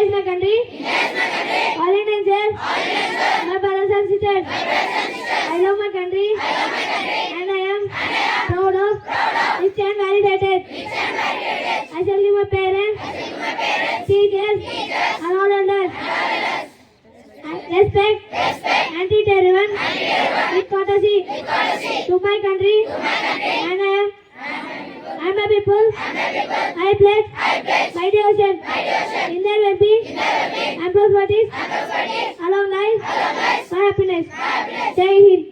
India is my country. All Indians here. My brothers and sisters. I love my country. And I am proud of rich and validated. I shall give my parents, teachers, and all others. Respect and treat everyone with courtesy to my country. And I my people. I pledge my devotion in their well-being and prosperity, along life, my happiness. Jai Hind.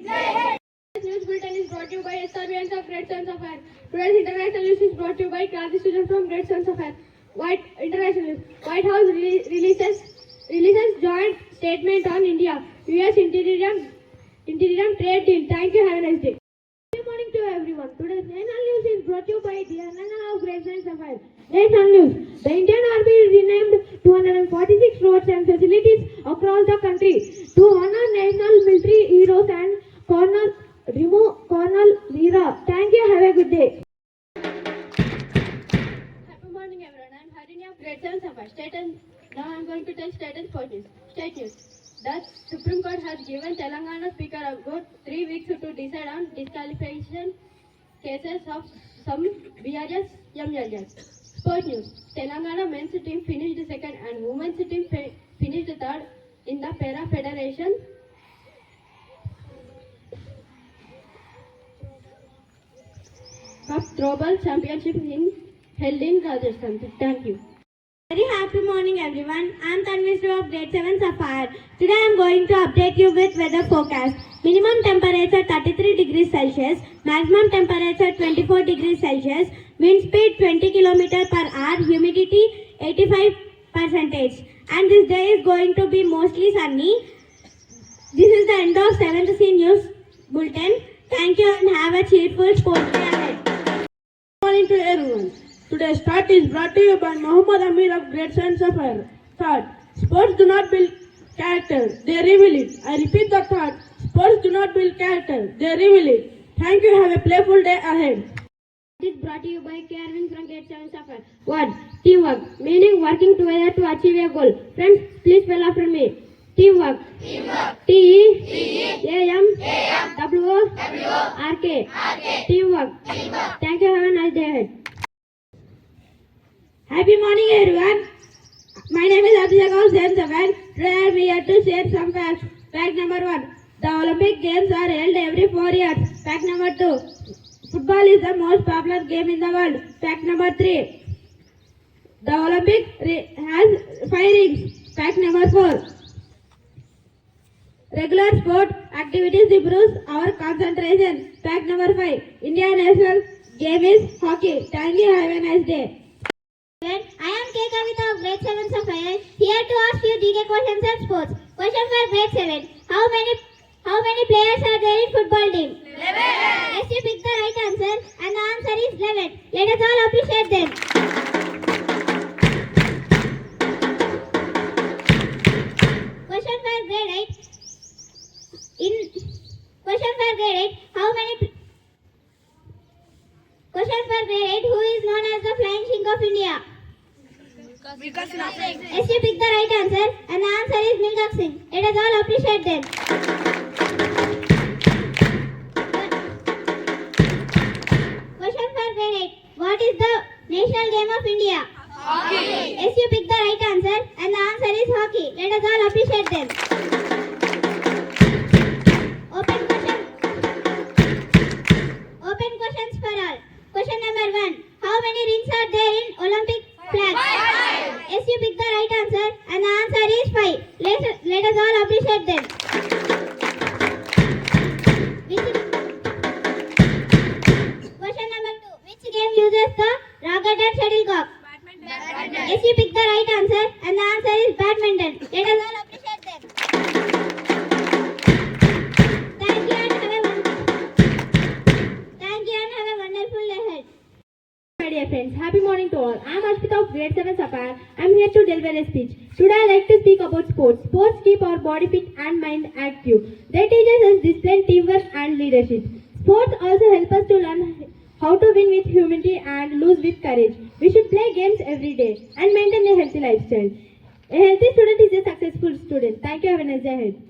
This news bulletin is brought to you by SRBNs of Grade VII Sapphire. Today's international news is brought to you by class students from Grade VII Sapphire. International news. White House releases joint statement on India US interim trade deal. Thank you. Have a nice day. Good morning to everyone. Today's national news is brought to you by the Nana of Grade VII Sapphire. National news. The Indian Army renamed 246 roads and facilities across the country to honor national military heroes and Colonel Veera. Thank you. Have a good day. Happy morning, everyone. I am Harini of Grade VII Sapphire. Now I am going to tell state and sport news. State news. The Supreme Court has given Telangana Speaker about 3 weeks to decide on disqualification cases of some BRS MLAs. Sport news. Telangana men's team finished second and women's team finished third in the Para Federation Cup Throwball Championship held in Rajasthan. Thank you. Very happy morning, everyone. I am Tanvishri of Grade VII Sapphire. Today I am going to update you with weather forecast. Minimum temperature 33 degrees Celsius, maximum temperature 24 degrees Celsius, wind speed 20 km per hour, humidity 85%. And this day is going to be mostly sunny. This is the end of 7th C News Bulletin. Thank you and have a cheerful sports day ahead. Good morning to everyone. Today's thought is brought to you by Muhammad Amir of Grade VII Sapphire. Thought: sports do not build character, they reveal it. I repeat the thought: sports do not build character, they reveal it. Thank you. Have a playful day ahead. It is brought to you by Arvind from Grade VII Sapphire. What? Teamwork, meaning working together to achieve a goal. Friends, please spell after me. Teamwork. T-E-M-W-O-R-K. Teamwork. Thank you. Have a nice day ahead. Happy morning, everyone. My name is Abhishek of St. Sapphire. Today I am here to share some facts. Fact number 1. The Olympic Games are held every 4 years. Fact number 2. Football is the most popular game in the world. Fact number 3. The Olympic has 5 rings. Fact number 4. Regular sport activities improves our concentration. Fact number 5. India national game is hockey. Thank you. Have a nice day. I am K. Kavita of Grade VII Sapphire, here to ask you DK questions on sports. Question for Grade 7. How many players are there in football team? 11. Yes, you picked the right answer and the answer is 11. Let us all appreciate them. Question for Grade 8. Who is known as the Flying King of India? Because nothing. Yes, you picked the right answer and the answer is Milkha Singh. Let us all appreciate them. Question for Grade 8. What is the national game of India? Hockey. Yes, you picked the right answer and the answer is hockey. Let us all appreciate them. Open questions for all. Question number 1. How many rings are there in Olympic flag? 5. Yes, you picked the right answer and the answer is 5. Let us all appreciate them. Question number 2. Which game uses the racket and shuttlecock? Badminton. Yes, you picked the right answer and the answer is badminton. Let us all appreciate them. Thank you and have a wonderful day ahead. My dear friends, happy morning to all. I am Ashpita of Grade VII Sapphire. I am here to deliver a speech. Today I like to speak about sports. Sports keep our body fit and mind active. They teach us discipline, teamwork and leadership. Sports also help us to learn how to win with humility and lose with courage. We should play games every day and maintain a healthy lifestyle. A healthy student is a successful student. Thank you. Have a nice day ahead.